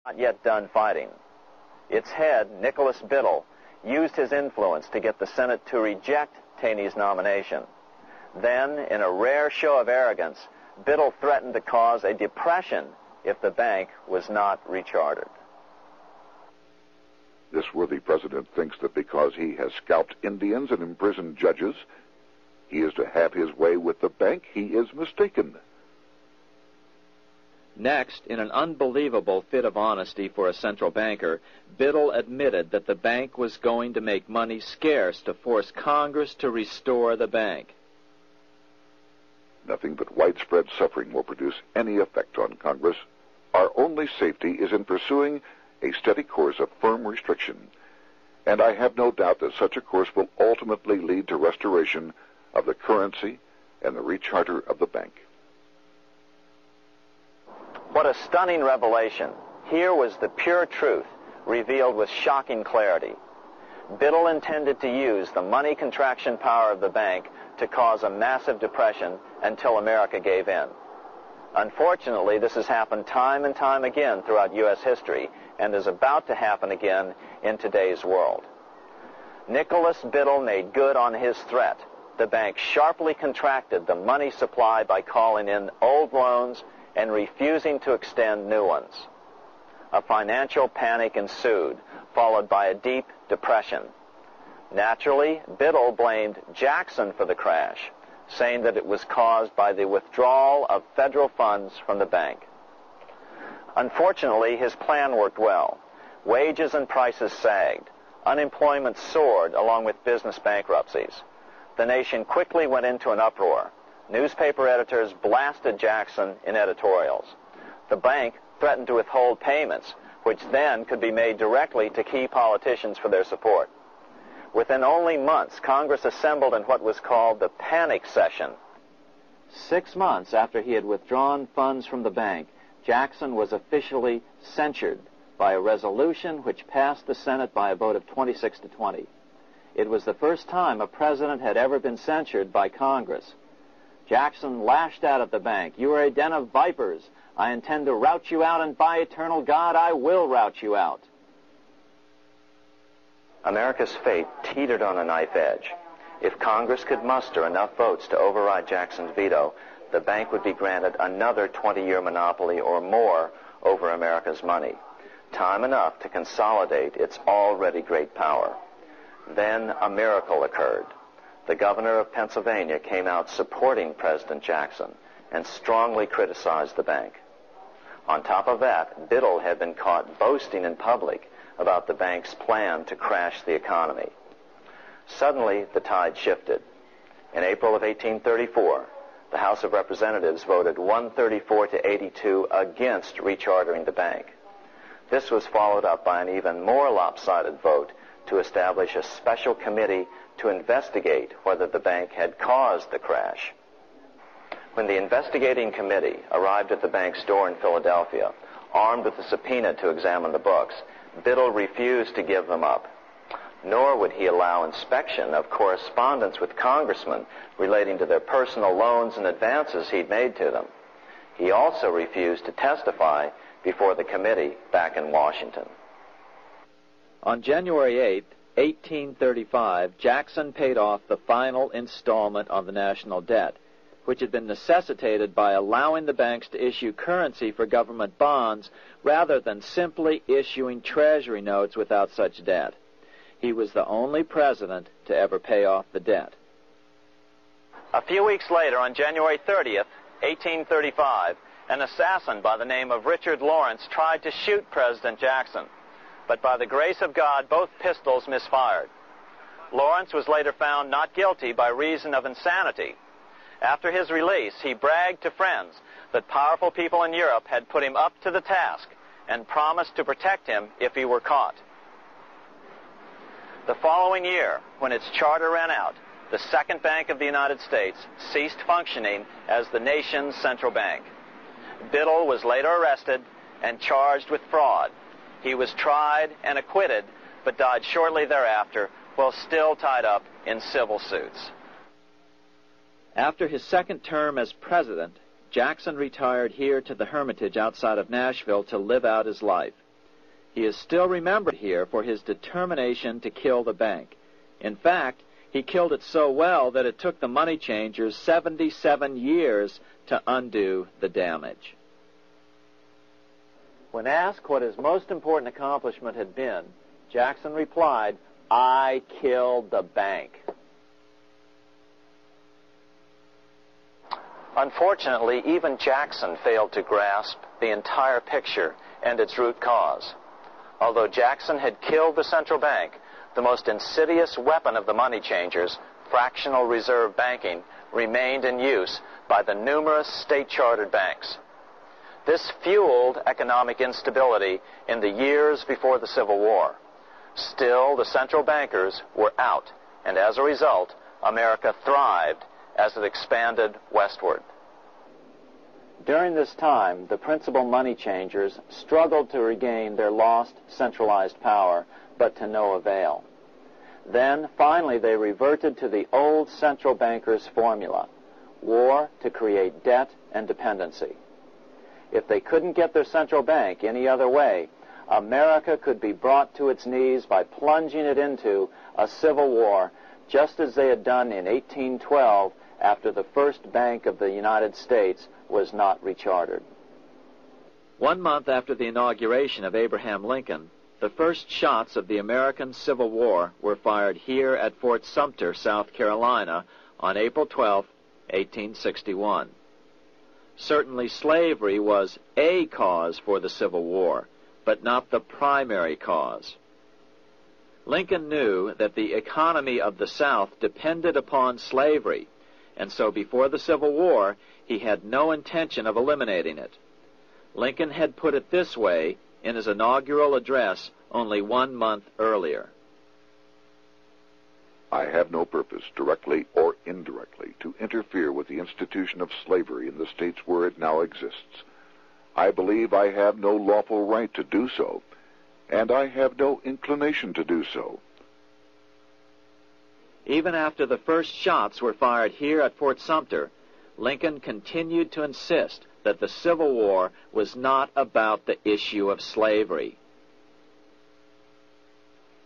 Not yet done fighting. Its head, Nicholas Biddle, used his influence to get the Senate to reject Taney's nomination. Then, in a rare show of arrogance, Biddle threatened to cause a depression if the bank was not rechartered. This worthy president thinks that because he has scalped Indians and imprisoned judges, he is to have his way with the bank. He is mistaken. Next, in an unbelievable fit of honesty for a central banker, Biddle admitted that the bank was going to make money scarce to force Congress to restore the bank. Nothing but widespread suffering will produce any effect on Congress. Our only safety is in pursuing a steady course of firm restriction, and I have no doubt that such a course will ultimately lead to restoration of the currency and the recharter of the bank. What a stunning revelation. Here was the pure truth, revealed with shocking clarity. Biddle intended to use the money contraction power of the bank to cause a massive depression until America gave in. Unfortunately, this has happened time and time again throughout U.S. history and is about to happen again in today's world. Nicholas Biddle made good on his threat. The bank sharply contracted the money supply by calling in old loans and refusing to extend new ones. A financial panic ensued, followed by a deep depression. Naturally, Biddle blamed Jackson for the crash, saying that it was caused by the withdrawal of federal funds from the bank. Unfortunately, his plan worked well. Wages and prices sagged. Unemployment soared along with business bankruptcies. The nation quickly went into an uproar. Newspaper editors blasted Jackson in editorials. The bank threatened to withhold payments, which then could be made directly to key politicians for their support. Within only months, Congress assembled in what was called the panic session. 6 months after he had withdrawn funds from the bank, Jackson was officially censured by a resolution which passed the Senate by a vote of 26 to 20. It was the first time a president had ever been censured by Congress. Jackson lashed out at the bank. "You are a den of vipers. I intend to rout you out, and by eternal God, I will rout you out." America's fate teetered on a knife edge. If Congress could muster enough votes to override Jackson's veto, the bank would be granted another 20-year monopoly or more over America's money, time enough to consolidate its already great power. Then a miracle occurred. The governor of Pennsylvania came out supporting President Jackson and strongly criticized the bank. On top of that, Biddle had been caught boasting in public about the bank's plan to crash the economy. Suddenly, the tide shifted. In April of 1834, the House of Representatives voted 134 to 82 against rechartering the bank. This was followed up by an even more lopsided vote to establish a special committee to investigate whether the bank had caused the crash. When the investigating committee arrived at the bank's door in Philadelphia, armed with a subpoena to examine the books, Biddle refused to give them up. Nor would he allow inspection of correspondence with congressmen relating to their personal loans and advances he'd made to them. He also refused to testify before the committee back in Washington. On January 8, 1835, Jackson paid off the final installment on the national debt, which had been necessitated by allowing the banks to issue currency for government bonds rather than simply issuing treasury notes without such debt. He was the only president to ever pay off the debt. A few weeks later, on January 30th, 1835, an assassin by the name of Richard Lawrence tried to shoot President Jackson, but by the grace of God, both pistols misfired. Lawrence was later found not guilty by reason of insanity. After his release, he bragged to friends that powerful people in Europe had put him up to the task and promised to protect him if he were caught. The following year, when its charter ran out, the Second Bank of the United States ceased functioning as the nation's central bank. Biddle was later arrested and charged with fraud. He was tried and acquitted, but died shortly thereafter while still tied up in civil suits. After his second term as president, Jackson retired here to the Hermitage outside of Nashville to live out his life. he is still remembered here for his determination to kill the bank. In fact, he killed it so well that it took the money changers 77 years to undo the damage. When asked what his most important accomplishment had been, Jackson replied, "I killed the bank." Unfortunately, even Jackson failed to grasp the entire picture and its root cause. Although Jackson had killed the central bank, the most insidious weapon of the money changers, fractional reserve banking, remained in use by the numerous state-chartered banks. This fueled economic instability in the years before the Civil War. Still, the central bankers were out, and as a result, America thrived as it expanded westward. During this time, the principal money changers struggled to regain their lost centralized power, but to no avail. Then, finally, they reverted to the old central bankers' formula: war to create debt and dependency. If they couldn't get their central bank any other way, America could be brought to its knees by plunging it into a civil war, just as they had done in 1812 after the first Bank of the United States was not rechartered. 1 month after the inauguration of Abraham Lincoln, the first shots of the American Civil War were fired here at Fort Sumter, South Carolina, on April 12, 1861. Certainly slavery was a cause for the Civil War, but not the primary cause. Lincoln knew that the economy of the South depended upon slavery, and so before the Civil War, he had no intention of eliminating it. Lincoln had put it this way in his inaugural address only 1 month earlier. I have no purpose, directly or indirectly, to interfere with the institution of slavery in the states where it now exists. I believe I have no lawful right to do so, and I have no inclination to do so. Even after the first shots were fired here at Fort Sumter, Lincoln continued to insist that the Civil War was not about the issue of slavery.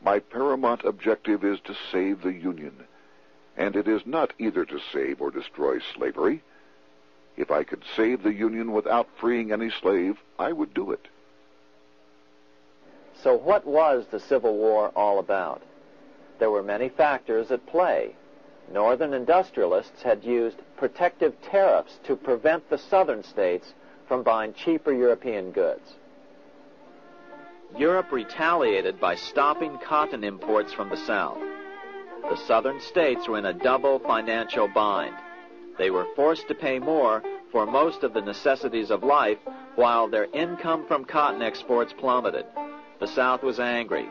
My paramount objective is to save the Union, and it is not either to save or destroy slavery. If I could save the Union without freeing any slave, I would do it. So what was the Civil War all about? There were many factors at play. Northern industrialists had used protective tariffs to prevent the southern states from buying cheaper European goods. Europe retaliated by stopping cotton imports from the South. The southern states were in a double financial bind. They were forced to pay more for most of the necessities of life, while their income from cotton exports plummeted. The South was angry.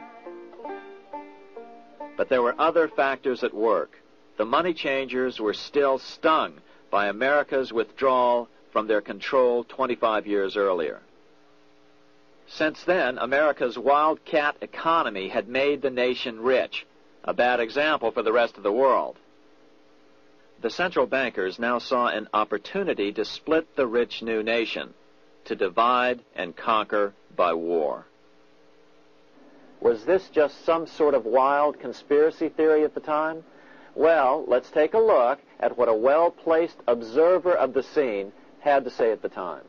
But there were other factors at work. The money changers were still stung by America's withdrawal from their control 25 years earlier. Since then, America's wildcat economy had made the nation rich, a bad example for the rest of the world. The central bankers now saw an opportunity to split the rich new nation, to divide and conquer by war. Was this just some sort of wild conspiracy theory at the time? Well, let's take a look at what a well-placed observer of the scene had to say at the time.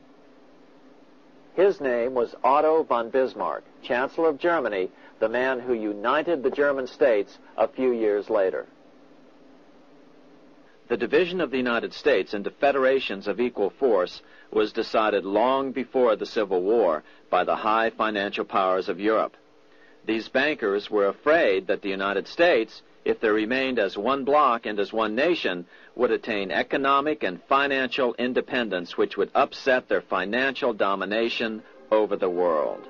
His name was Otto von Bismarck, Chancellor of Germany, the man who united the German states a few years later. The division of the United States into federations of equal force was decided long before the Civil War by the high financial powers of Europe. These bankers were afraid that the United States, if they remained as one bloc and as one nation, would attain economic and financial independence, which would upset their financial domination over the world.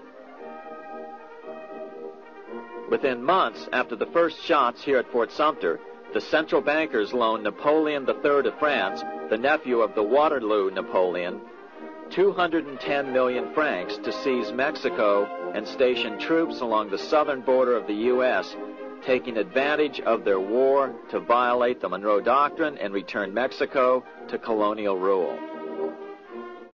Within months after the first shots here at Fort Sumter, the central bankers loaned Napoleon III of France, the nephew of the Waterloo Napoleon, 210 million francs to seize Mexico and station troops along the southern border of the U.S., taking advantage of their war to violate the Monroe Doctrine and return Mexico to colonial rule.